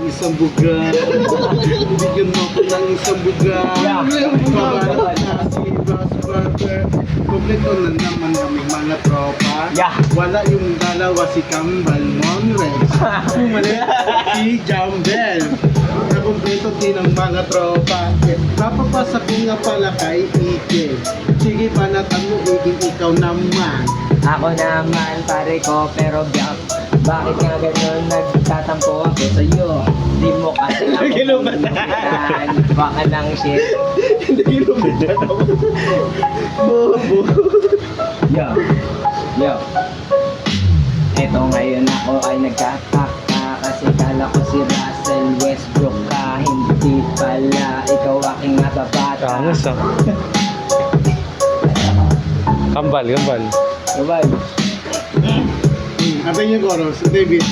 isang buga. Bigyan mo ko ng isang buga. Kabalat na si Ross Brother. Kompleto na naman kami mga tropa. Wala yung dalawa si Kambal Monrex. Si Jambel. Nakompleto din ang mga tropa. Papapasa ko nga pala kay Ike. Sige banatan mo, iging ikaw naman. Ako naman pare ko pero biyak. Bakit nga ganun nagtatampo ako sa'yo? Di mo kasi ako pinilitan. Baka ng shit. Hindi kilumita ako. Bobo. Yo. Eto ngayon ako ay nagtataka kasi kala ko si Russell Westbrook ka. Hindi pala ikaw aking nababata. Angas ah. Kambal. Sabay. Atay niyo, Coros. David.